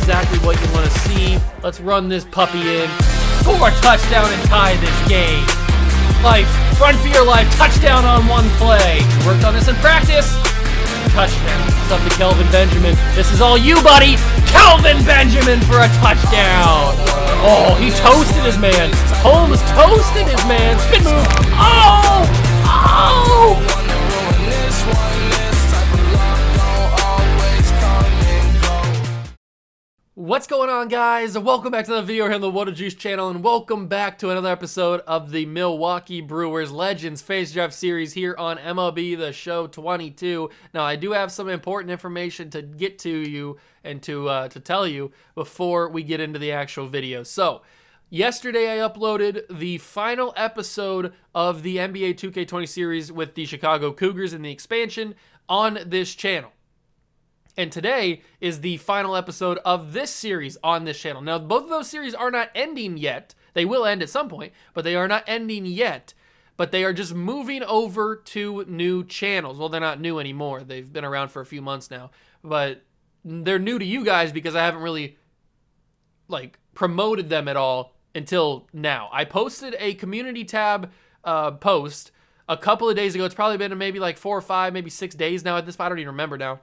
exactly what you want to see. Let's run this puppy in. Score a touchdown and tie this game. Life, run for your life, touchdown on one play. Worked on this in practice. Touchdown. It's up to Kelvin Benjamin. This is all you, buddy. Kelvin Benjamin for a touchdown. Oh, he toasted his man. Holmes toasted his man. Spin move. Oh! Oh! What's going on, guys? Welcome back to the video here on the What a Juice channel, and welcome back to another episode of the Milwaukee Brewers Legends Face Draft Series here on MLB The Show 22. Now, I do have some important information to get to you and to tell you before we get into the actual video. So, yesterday I uploaded the final episode of the NBA 2K20 series with the Chicago Cougars in the expansion on this channel. And today is the final episode of this series on this channel. Now, both of those series are not ending yet. They will end at some point, but they are not ending yet. But they are just moving over to new channels. Well, they're not new anymore. They've been around for a few months now. But they're new to you guys because I haven't really, promoted them at all until now. I posted a community tab post a couple of days ago. It's probably been maybe 4 or 5, maybe 6 days now at this point. I don't even remember now.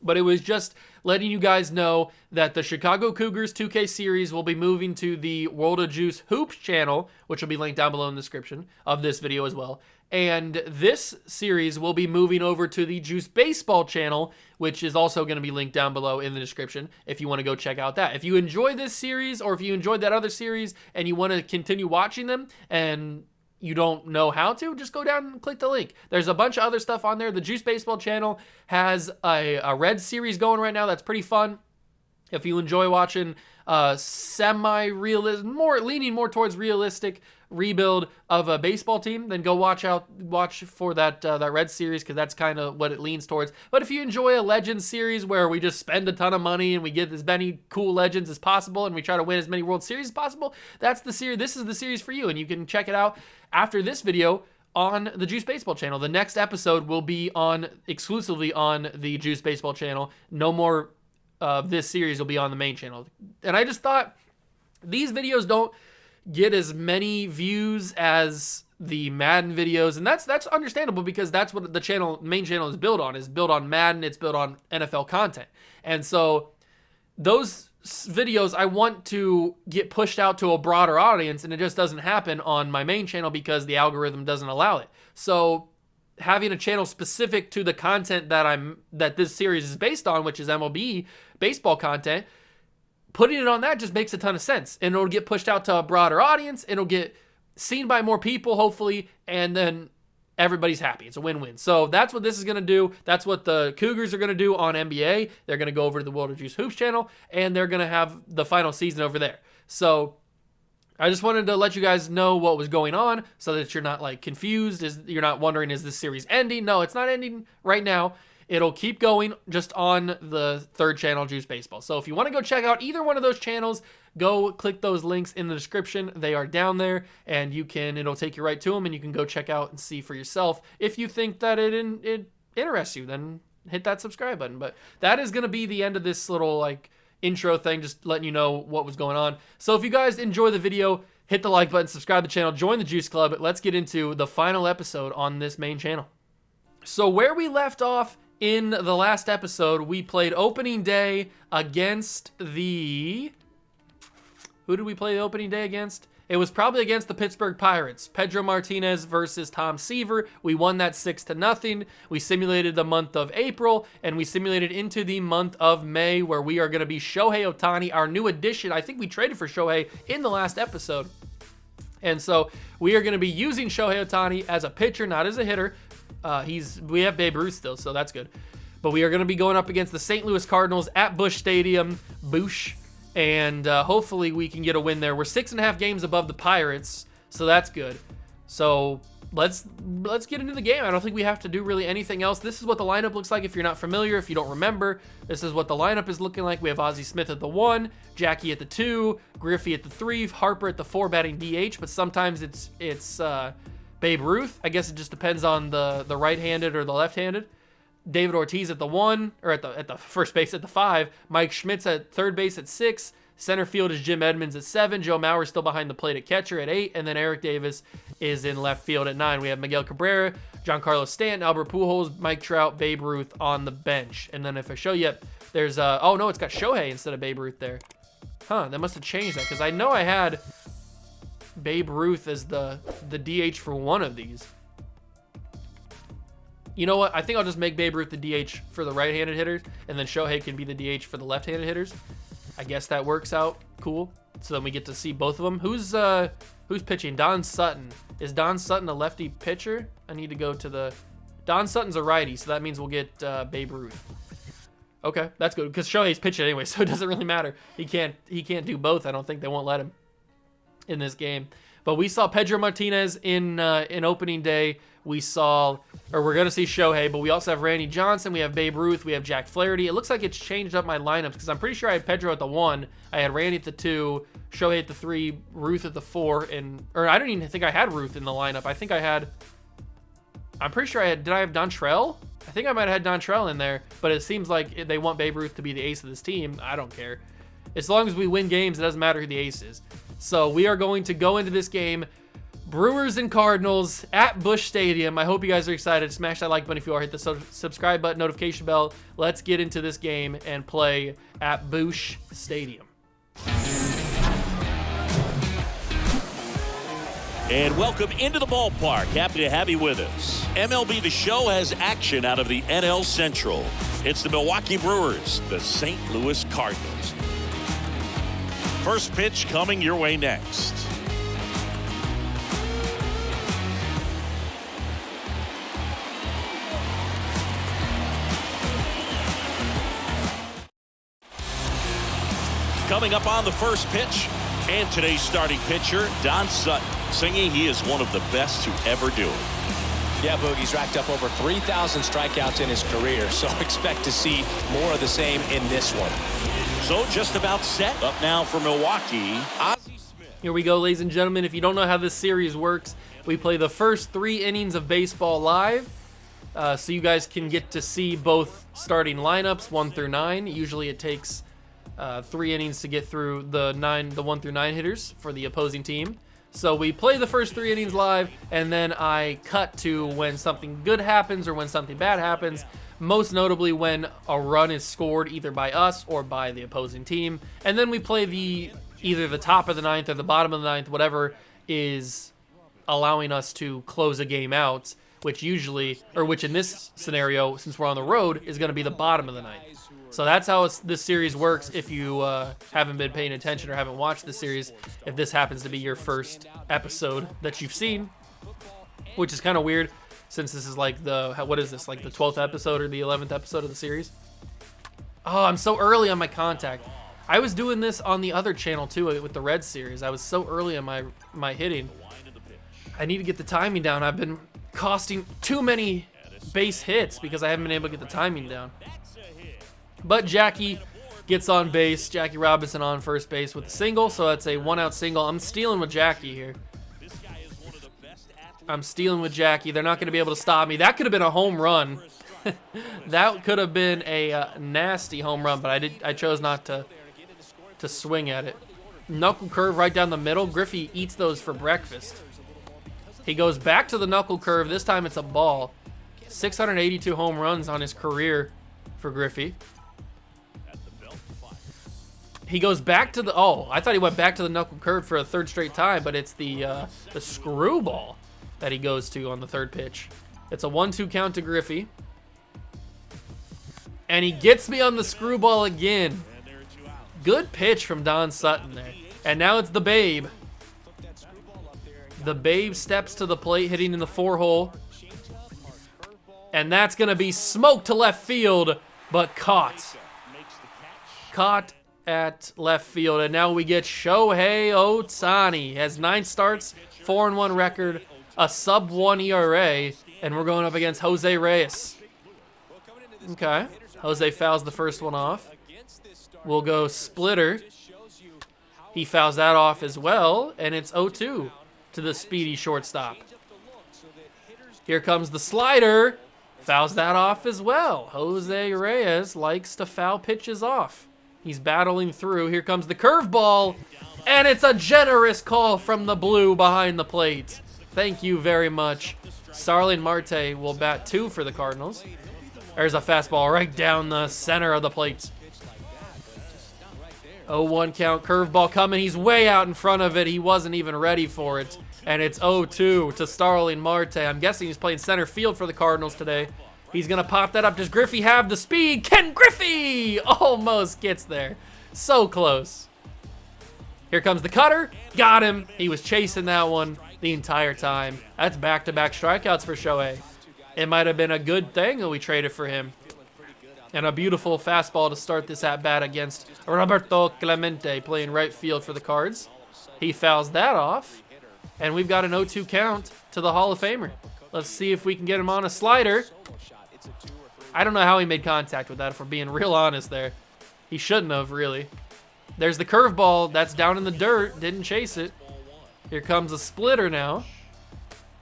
But it was just letting you guys know that the Chicago Cougars 2K series will be moving to the World of Juice Hoops channel, which will be linked down below in the description of this video as well. And this series will be moving over to the Juice Baseball channel, which is also going to be linked down below in the description if you want to go check out that. If you enjoy this series, or if you enjoyed that other series and you want to continue watching them and you don't know how to, just go down and click the link. There's a bunch of other stuff on there. The Juice Baseball channel has a Red series going right now that's pretty fun. If you enjoy watching semi-realistic, leaning more towards realistic rebuild of a baseball team, then go watch for that Red series, because that's kind of what it leans towards. But if you enjoy a Legends series where we just spend a ton of money and we get as many cool Legends as possible and we try to win as many World Series as possible, that's the series. This is the series for you, and you can check it out after this video on the Juice Baseball channel. The next episode will be exclusively on the Juice Baseball channel. No more this series will be on the main channel. And I just thought these videos don't get as many views as the Madden videos, and that's understandable, because that's what the main channel is built on. Is built on Madden. It's built on NFL content. And so those videos I want to get pushed out to a broader audience, and it just doesn't happen on my main channel because the algorithm doesn't allow it. So having a channel specific to the content that this series is based on, which is MLB baseball content, putting it on that just makes a ton of sense, and it'll get pushed out to a broader audience. It'll get seen by more people, hopefully, and then everybody's happy. It's a win-win. So that's what this is going to do. That's what the Cougars are going to do on NBA. They're going to go over to the World of Juice Hoops channel, and they're going to have the final season over there. So I just wanted to let you guys know what was going on so that you're not confused. You're not wondering, is this series ending? No, it's not ending right now. It'll keep going just on the third channel, Juice Baseball. So if you want to go check out either one of those channels, go click those links in the description. They are down there, and it'll take you right to them, and you can go check out and see for yourself. If you think that it interests you, then hit that subscribe button. But that is going to be the end of this little intro thing, just letting you know what was going on. So if you guys enjoy the video, hit the like button, subscribe to the channel, join the Juice Club. Let's get into the final episode on this main channel. So where we left off in the last episode, we played opening day against the... Who did we play the opening day against? It was probably against the Pittsburgh Pirates. Pedro Martinez versus Tom Seaver. We won that 6-0. We simulated the month of April, and we simulated into the month of May, where we are going to be Shohei Ohtani, our new addition. I think we traded for Shohei in the last episode. And so we are going to be using Shohei Ohtani as a pitcher, not as a hitter. We have Babe Ruth still, so that's good. But we are going to be going up against the St. Louis Cardinals at Busch Stadium. Busch. And hopefully we can get a win there. We're 6.5 games above the Pirates, so that's good. So let's get into the game. I don't think we have to do really anything else. This is what the lineup looks like if you're not familiar, if you don't remember. This is what the lineup is looking like. We have Ozzie Smith at the 1, Jackie at the 2, Griffey at the 3, Harper at the 4 batting DH, but sometimes it's Babe Ruth. I guess it just depends on the right-handed or the left-handed. David Ortiz at the 1, or at the first base at the 5. Mike Schmidt's at third base at 6. Center field is Jim Edmonds at 7. Joe Mauer's still behind the plate at catcher at 8. And then Eric Davis is in left field at 9. We have Miguel Cabrera, Giancarlo Stanton, Albert Pujols, Mike Trout, Babe Ruth on the bench. And then if I show you, there's, oh no, it's got Shohei instead of Babe Ruth there. Huh, that must have changed that, because I know I had Babe Ruth as the DH for one of these. You know what? I think I'll just make Babe Ruth the DH for the right-handed hitters, and then Shohei can be the DH for the left-handed hitters. I guess that works out cool. So then we get to see both of them. Who's pitching? Don Sutton. Is Don Sutton a lefty pitcher? I need to go to the... Don Sutton's a righty, so that means we'll get Babe Ruth. Okay, that's good, because Shohei's pitching anyway, so it doesn't really matter. He can't do both. I don't think they won't let him in this game. But we saw Pedro Martinez in opening day. We're going to see Shohei, but we also have Randy Johnson, we have Babe Ruth, we have Jack Flaherty. It looks like it's changed up my lineups, because I'm pretty sure I had Pedro at the 1, I had Randy at the 2, Shohei at the 3, Ruth at the 4, or I don't even think I had Ruth in the lineup. I'm pretty sure did I have Dontrell? I think I might have had Dontrell in there, but it seems like they want Babe Ruth to be the ace of this team. I don't care. As long as we win games, it doesn't matter who the ace is. So we are going to go into this game, Brewers and Cardinals at Busch Stadium. I hope you guys are excited. Smash that like button if you are. Hit the subscribe button, notification bell. Let's get into this game and play at Busch Stadium. And welcome into the ballpark. Happy to have you with us. MLB The Show has action out of the NL Central. It's the Milwaukee Brewers, the St. Louis Cardinals. First pitch coming your way next. Coming up on the first pitch, and today's starting pitcher, Don Sutton, singing he is one of the best to ever do it. Yeah, Boogie's racked up over 3,000 strikeouts in his career, so expect to see more of the same in this one. So just about set. Up now for Milwaukee, Ozzie Smith. Here we go, ladies and gentlemen. If you don't know how this series works, we play the first 3 innings of baseball live. So you guys can get to see both starting lineups, 1 through 9. Usually it takes 3 innings to get through the 1 through 9 hitters for the opposing team. So we play the first 3 innings live, and then I cut to when something good happens or when something bad happens, most notably when a run is scored either by us or by the opposing team. And then we play either the top of the 9th or the bottom of the 9th, whatever is allowing us to close a game out, which in this scenario, since we're on the road, is going to be the bottom of the 9th. So that's how this series works. If you haven't been paying attention or haven't watched the series, if this happens to be your first episode that you've seen, which is kind of weird since this is like what is this, like the 12th episode or the 11th episode of the series? Oh, I'm so early on my contact. I was doing this on the other channel too with the Red series. I was so early on my hitting. I need to get the timing down. I've been costing too many base hits because I haven't been able to get the timing down. But Jackie gets on base. Jackie Robinson on first base with a single, so that's a 1-out single. I'm stealing with Jackie here. I'm stealing with Jackie. They're not going to be able to stop me. That could have been a home run. That could have been a nasty home run, but I chose not to swing at it. Knuckle curve right down the middle. Griffey eats those for breakfast. He goes back to the knuckle curve. This time it's a ball. 682 home runs on his career for Griffey. He goes back to I thought he went back to the knuckle curve for a 3rd straight time, but it's the screwball that he goes to on the 3rd pitch. It's a 1-2 count to Griffey. And he gets me on the screwball again. Good pitch from Don Sutton there. And now it's the Babe. The Babe steps to the plate, hitting in the 4-hole. And that's going to be smoked to left field, but caught. Caught at left field. And now we get Shohei Ohtani. Has 9 starts, 4-1 record, a sub-1 ERA, and we're going up against Jose Reyes. Okay. Jose fouls the first one off. We'll go splitter. He fouls that off as well, and it's 0-2 to the speedy shortstop. Here comes the slider, Fouls that off as well. Jose Reyes likes to foul pitches off. He's battling through. Here comes the curveball, and it's a generous call from the blue behind the plate. Thank you very much. Starling Marte will bat 2 for the Cardinals. There's a fastball right down the center of the plate. 0-1 count, curveball coming. He's way out in front of it. He wasn't even ready for it. And it's 0-2 to Starling Marte. I'm guessing he's playing center field for the Cardinals today. He's going to pop that up. Does Griffey have the speed? Ken Griffey almost gets there. So close. Here comes the cutter. Got him. He was chasing that one the entire time. That's back-to-back strikeouts for Shohei. It might have been a good thing that we traded for him. And a beautiful fastball to start this at-bat against Roberto Clemente playing right field for the Cards. He fouls that off. And we've got an 0-2 count to the Hall of Famer. Let's see if we can get him on a slider. I don't know how he made contact with that, if we're being real honest there. He shouldn't have, really. There's the curveball. That's down in the dirt. Didn't chase it. Here comes a splitter now.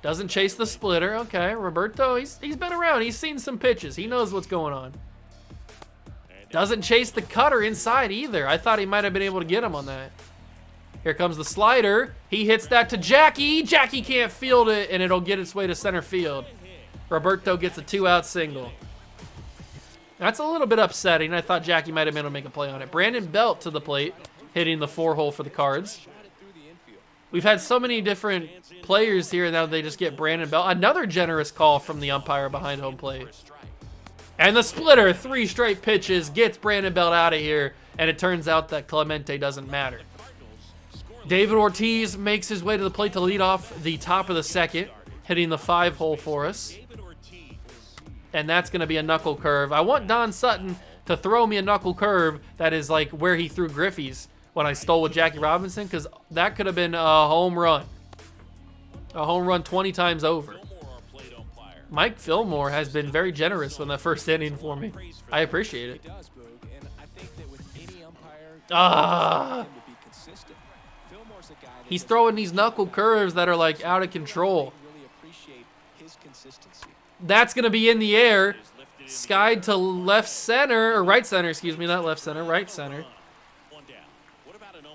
Doesn't chase the splitter. Okay, Roberto, he's been around. He's seen some pitches. He knows what's going on. Doesn't chase the cutter inside either. I thought he might have been able to get him on that. Here comes the slider. He hits that to Jackie. Jackie can't field it, and it'll get its way to center field. Roberto gets a 2-out single. That's a little bit upsetting. I thought Jackie might have been able to make a play on it. Brandon Belt to the plate, hitting the 4-hole for the Cards. We've had so many different players here, now they just get Brandon Belt. Another generous call from the umpire behind home plate. And the splitter, 3 straight pitches, gets Brandon Belt out of here, and it turns out that Clemente doesn't matter. David Ortiz makes his way to the plate to lead off the top of the second, hitting the 5-hole for us. And that's going to be a knuckle curve. I want Don Sutton to throw me a knuckle curve that is like where he threw Griffey's when I stole with Jackie Robinson, because that could have been a home run. A home run 20 times over. Mike Fillmore has been very generous in the first inning for me. I appreciate it. He's throwing these knuckle curves that are like out of control. That's going to be in the air. Skied to left center, or right center, excuse me, not left center, right center.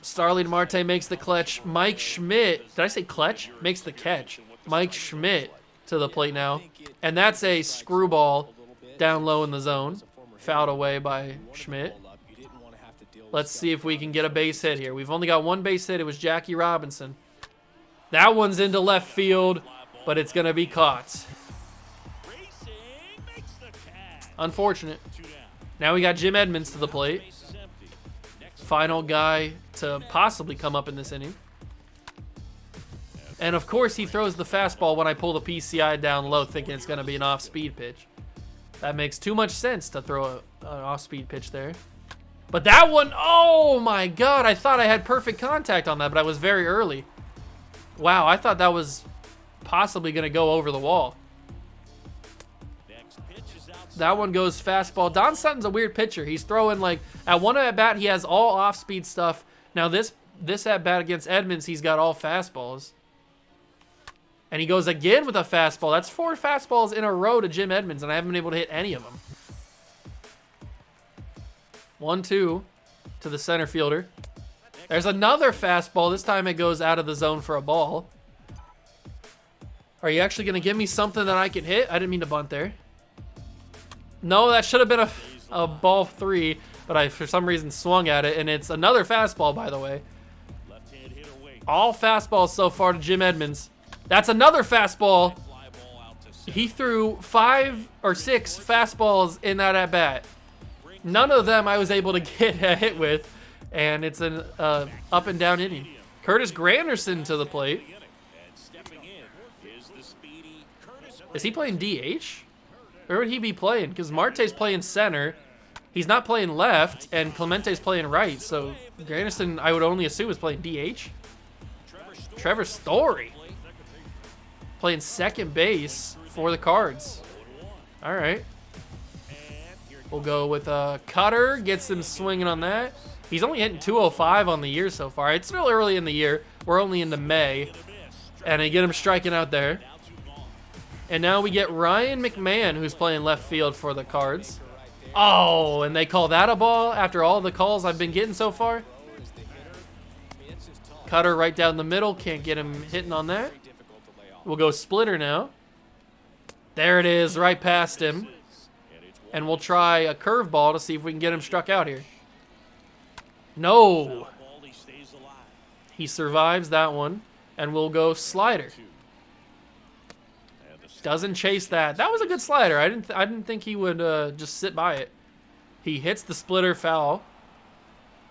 Starling Marte makes the clutch. Mike Schmidt, did I say clutch? Makes the catch. Mike Schmidt to the plate now. And that's a screwball down low in the zone. Fouled away by Schmidt. Let's see if we can get a base hit here. We've only got one base hit. It was Jackie Robinson. That one's into left field, but it's going to be caught. Unfortunate. Now we got Jim Edmonds to the plate. Final guy to possibly come up in this inning. And of course he throws the fastball when I pull the PCI down low thinking it's going to be an off-speed pitch. That makes too much sense to throw an off-speed pitch there. But that one, oh my God, I thought I had perfect contact on that, but I was very early. Wow, I thought that was possibly going to go over the wall. That one goes fastball. Don Sutton's a weird pitcher. He's throwing like, at one at-bat, he has all off-speed stuff. Now this at-bat against Edmonds, he's got all fastballs. And he goes again with a fastball. That's 4 fastballs in a row to Jim Edmonds, and I haven't been able to hit any of them. 1-2 to the center fielder. There's another fastball. This time it goes out of the zone for a ball. Are you actually going to give me something that I can hit? I didn't mean to bunt there. No, that should have been a ball 3, but I, for some reason, swung at it, and it's another fastball, by the way. All fastballs so far to Jim Edmonds. That's another fastball. He threw 5 or 6 fastballs in that at-bat. None of them I was able to get a hit with, and it's an up and down inning. Curtis Granderson to the plate. Is he playing DH? Where would he be playing? Because Marte's playing center. He's not playing left, and Clemente's playing right. So Granderson, I would only assume, is playing DH. Trevor Story playing second base for the Cards. All right. We'll go with a cutter. Gets him swinging on that. He's only hitting 205 on the year so far. It's still early in the year. We're only into May. And I get him striking out there. And now we get Ryan McMahon, who's playing left field for the Cards. Oh, and they call that a ball after all the calls I've been getting so far? Cutter right down the middle. Can't get him hitting on that. We'll go splitter now. There it is, right past him. And we'll try a curveball to see if we can get him struck out here. No. He survives that one. And we'll go slider. Doesn't chase that. That was a good slider. I didn't think he would just sit by it. He hits the splitter foul.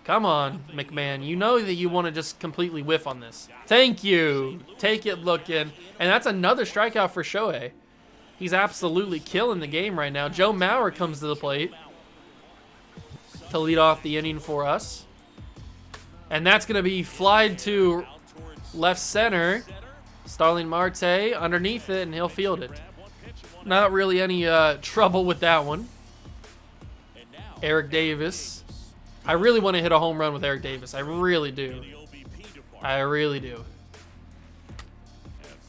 Come on, McMahon. You know that you want to just completely whiff on this. Thank you. Take it looking. And that's another strikeout for Shohei. He's absolutely killing the game right now. Joe Mauer comes to the plate to lead off the inning for us. And that's going to be flied to left center. Starling Marte underneath it, and he'll field it. Not really any trouble with that one. Eric Davis. I really want to hit a home run with Eric Davis. I really do. I really do.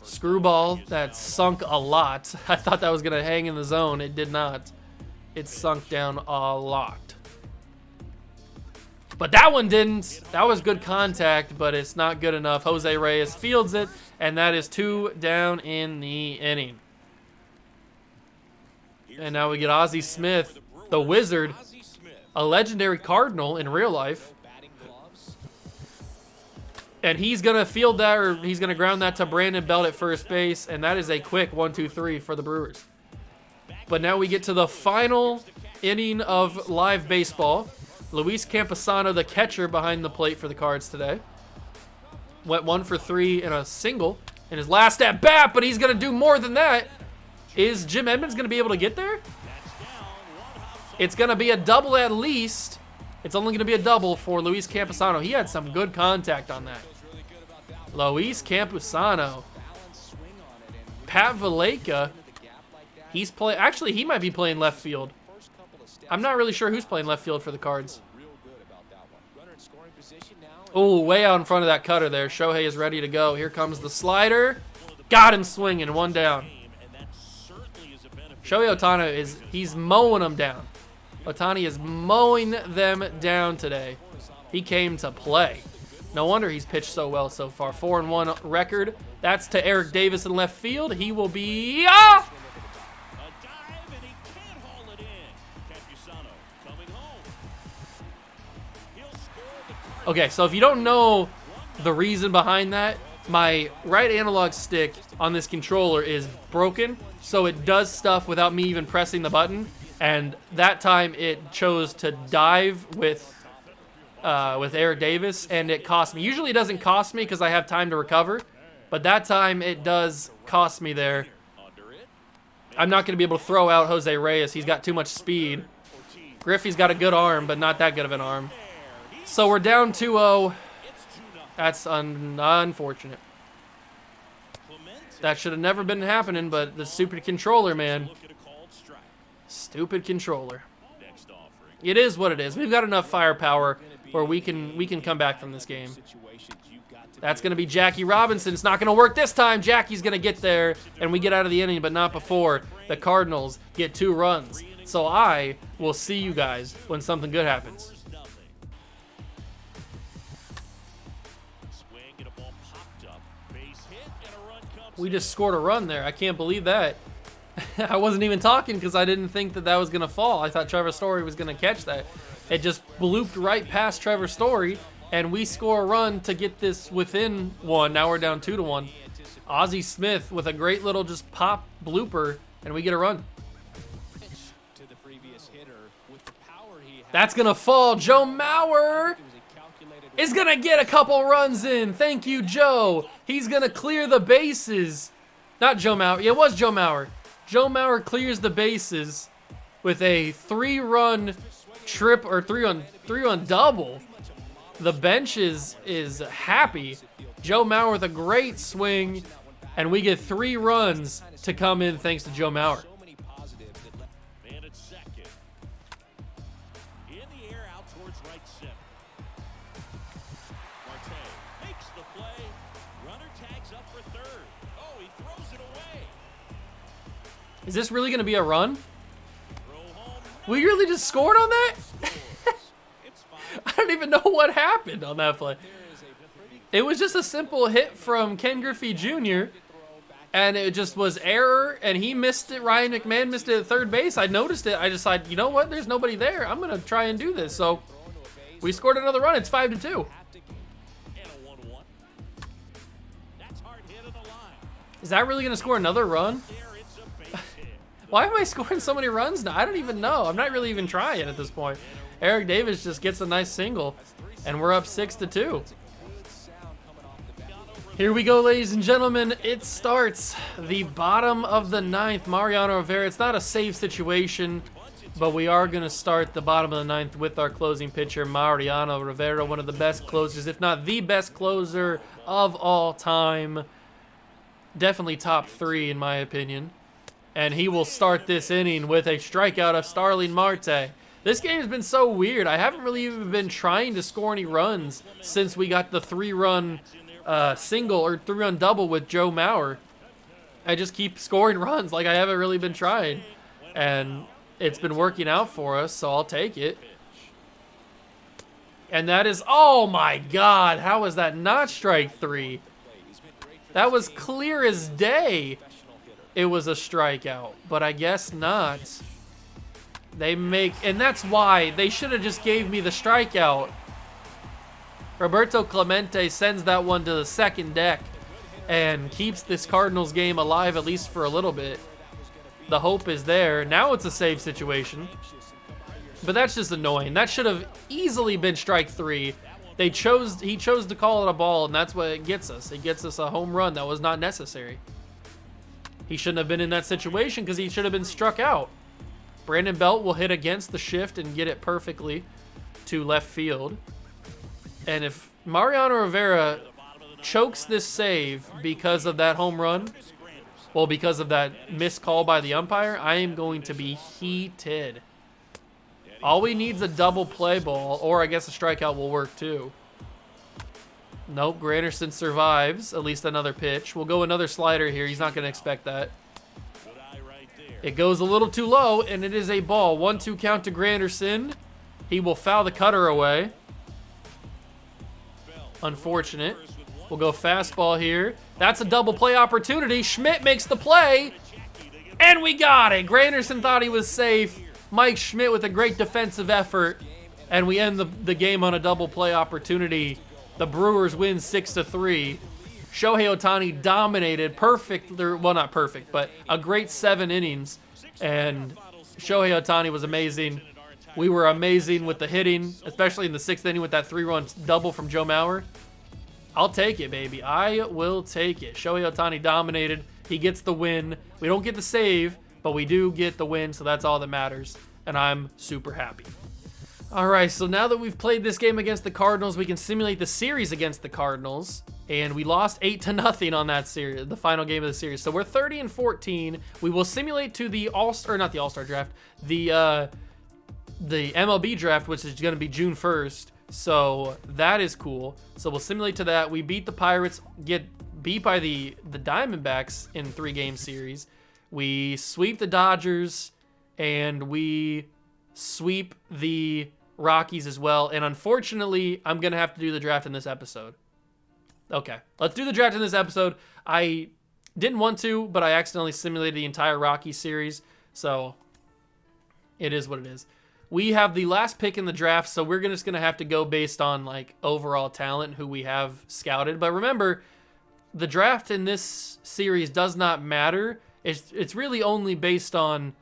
Screwball that sunk a lot. I thought that was going to hang in the zone. It did not. It sunk down a lot. But that one didn't. That was good contact, but it's not good enough. Jose Reyes fields it, and that is 2 down in the inning. And now we get Ozzie Smith, the Wizard, a legendary Cardinal in real life. And he's going to field that, or he's going to ground that to Brandon Belt at first base, and that is a quick 1-2-3 for the Brewers. But now we get to the final inning of live baseball. Luis Camposano, the catcher behind the plate for the Cards today. Went 1 for 3 in a single in his last at bat, but he's going to do more than that. Is Jim Edmonds going to be able to get there? It's going to be a double at least. It's only going to be a double for Luis Camposano. He had some good contact on that. Luis Camposano. Pat Valleca. He's playing. Actually, he might be playing left field. I'm not really sure who's playing left field for the Cards. Oh, way out in front of that cutter there. Shohei is ready to go. Here comes the slider. Got him swinging. 1 down. Shohei Ohtani he's mowing them down. Ohtani is mowing them down today. He came to play. No wonder he's pitched so well so far. 4-1 record. That's to Eric Davis in left field. He will be... Ah! Okay, so if you don't know the reason behind that, my right analog stick on this controller is broken, so it does stuff without me even pressing the button. And that time it chose to dive with Eric Davis, and it cost me. Usually it doesn't cost me because I have time to recover, but that time it does cost me there. I'm not going to be able to throw out Jose Reyes. He's got too much speed. Griffey's got a good arm, but not that good of an arm. So we're down 2-0. That's unfortunate. That should have never been happening, but the stupid controller, man. Stupid controller. It is what it is. We've got enough firepower where we can come back from this game. That's going to be Jackie Robinson. It's not going to work this time. Jackie's going to get there, and we get out of the inning, but not before the Cardinals get 2 runs. So I will see you guys when something good happens. We just scored a run there. I can't believe that. I wasn't even talking because I didn't think that was going to fall. I thought Trevor Story was going to catch that. It just blooped right past Trevor Story, and we score a run to get this within 1. Now we're down 2-1. Ozzie Smith with a great little just pop blooper, and we get a run. That's going to fall. Joe Mauer is going to get a couple runs in. Thank you, Joe. He's going to clear the bases. Not Joe Mauer. Yeah, it was Joe Mauer. Joe Mauer clears the bases with a 3-run trip or 3-run double. The bench is happy. Joe Mauer with a great swing, and we get 3 runs to come in thanks to Joe Mauer. Is this really going to be a run? We really just scored on that? I don't even know what happened on that play. It was just a simple hit from Ken Griffey Jr., and it just was error, and he missed it. Ryan McMahon missed it at third base. I noticed it. I decided, you know what? There's nobody there. I'm going to try and do this. So we scored another run. It's 5-2. Is that really going to score another run? Why am I scoring so many runs now? I don't even know. I'm not really even trying at this point. Eric Davis just gets a nice single, and we're up 6-2. Here we go, ladies and gentlemen. It starts the bottom of the ninth. Mariano Rivera. It's not a save situation, but we are going to start the bottom of the ninth with our closing pitcher, Mariano Rivera, one of the best closers, if not the best closer of all time. Definitely top 3 in my opinion. And he will start this inning with a strikeout of Starling Marte. This game has been so weird. I haven't really even been trying to score any runs since we got the 3-run single or 3-run double with Joe Mauer. I just keep scoring runs like I haven't really been trying. And it's been working out for us, so I'll take it. And that is, oh my God, how is that not strike 3? That was clear as day. It was a strikeout, but I guess not. And that's why they should have just gave me the strikeout. Roberto Clemente sends that one to the second deck and keeps this Cardinals game alive at least for a little bit. The hope is there. Now it's a save situation. But that's just annoying. That should have easily been strike 3. He chose to call it a ball, and that's what it gets us. It gets us a home run that was not necessary. He shouldn't have been in that situation because he should have been struck out. Brandon Belt will hit against the shift and get it perfectly to left field. And if Mariano Rivera chokes this save because of that home run, well, because of that missed call by the umpire, I am going to be heated. All we need is a double play ball, or I guess a strikeout will work too. Nope, Granderson survives, at least another pitch. We'll go another slider here. He's not going to expect that. It goes a little too low, and it is a ball. 1-2 count to Granderson. He will foul the cutter away. Unfortunate. We'll go fastball here. That's a double play opportunity. Schmidt makes the play, and we got it. Granderson thought he was safe. Mike Schmidt with a great defensive effort, and we end the game on a double play opportunity. The Brewers win 6-3. Shohei Ohtani dominated, well, not perfect, but a great 7 innings. And Shohei Ohtani was amazing. We were amazing with the hitting, especially in the 6th inning with that 3-run double from Joe Mauer. I'll take it, baby. I will take it. Shohei Ohtani dominated. He gets the win. We don't get the save, but we do get the win, so that's all that matters. And I'm super happy. All right, so now that we've played this game against the Cardinals, we can simulate the series against the Cardinals. And we lost 8-0 on that series, the final game of the series. So we're 30-14. We will simulate to the not the All-Star draft, the MLB draft, which is going to be June 1st. So that is cool. So we'll simulate to that. We beat the Pirates, get beat by the Diamondbacks in 3-game series. We sweep the Dodgers, and we sweep the Rockies as well. And unfortunately, I'm going to have to do the draft in this episode. Okay, let's do the draft in this episode. I didn't want to, but I accidentally simulated the entire Rockies series. So it is what it is. We have the last pick in the draft, so we're just going to have to go based on like overall talent, who we have scouted. But remember, the draft in this series does not matter. It's really only based on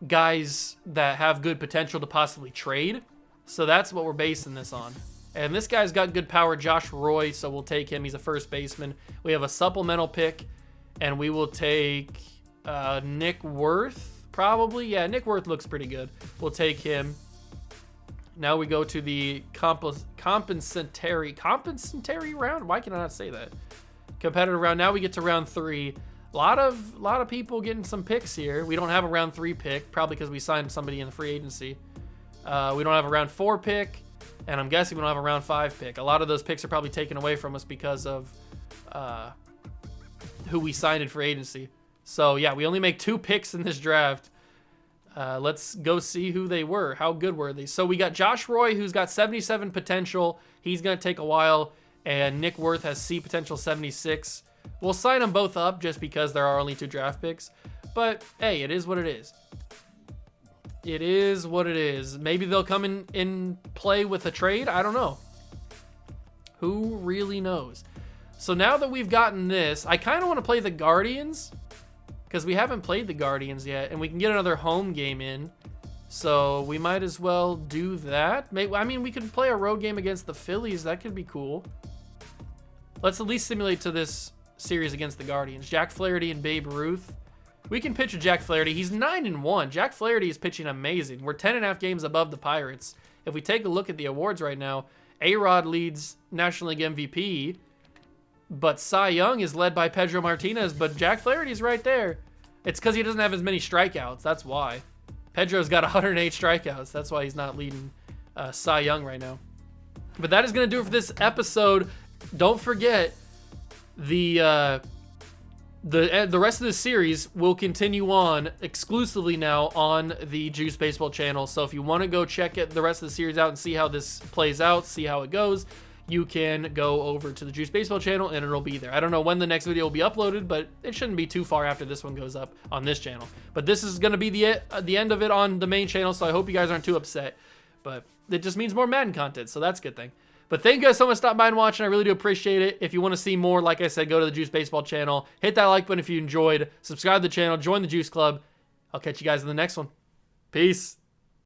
guys that have good potential to possibly trade. So that's what we're basing this on. And this guy's got good power, Josh Roy, so we'll take him. He's a first baseman. We have a supplemental pick, and we will take Nick Worth, probably. Yeah, Nick Worth looks pretty good. We'll take him. Now we go to the compensatory round. Why can I not say that? Competitive round. Now we get to round 3. A lot of people getting some picks here. We don't have a round 3 pick, probably because we signed somebody in the free agency. We don't have a round 4 pick, and I'm guessing we don't have a round 5 pick. A lot of those picks are probably taken away from us because of who we signed in free agency. So, yeah, we only make 2 picks in this draft. Let's go see who they were. How good were they? So we got Josh Roy, who's got 77 potential. He's going to take a while. And Nick Worth has C potential 76. We'll sign them both up just because there are only 2 draft picks. But, hey, it is what it is. It is what it is. Maybe they'll come in play with a trade. I don't know. Who really knows? So now that we've gotten this, I kind of want to play the Guardians because we haven't played the Guardians yet, and we can get another home game in. So we might as well do that. I mean, we could play a road game against the Phillies. That could be cool. Let's at least simulate to this series against the Guardians. Jack Flaherty and Babe Ruth. We can pitch a Jack Flaherty. He's 9-1. Jack Flaherty is pitching amazing. We're 10.5 games above the Pirates. If we take a look at the awards right now, A-Rod leads National League MVP, but Cy Young is led by Pedro Martinez, but Jack Flaherty's right there. It's because he doesn't have as many strikeouts. That's why. Pedro's got 108 strikeouts. That's why he's not leading Cy Young right now. But that is going to do it for this episode. Don't forget, the rest of the series will continue on exclusively now on the Juice Baseball channel. So if you want to go check the rest of the series out and see how this plays out, see how it goes, you can go over to the Juice Baseball channel and it'll be there. I don't know when the next video will be uploaded, but it shouldn't be too far after this one goes up on this channel. But this is going to be the end of it on the main channel, so I hope you guys aren't too upset. But it just means more Madden content, so that's a good thing. But thank you guys so much for stopping by and watching. I really do appreciate it. If you want to see more, like I said, go to the Juice Baseball channel. Hit that like button if you enjoyed. Subscribe to the channel. Join the Juice Club. I'll catch you guys in the next one. Peace.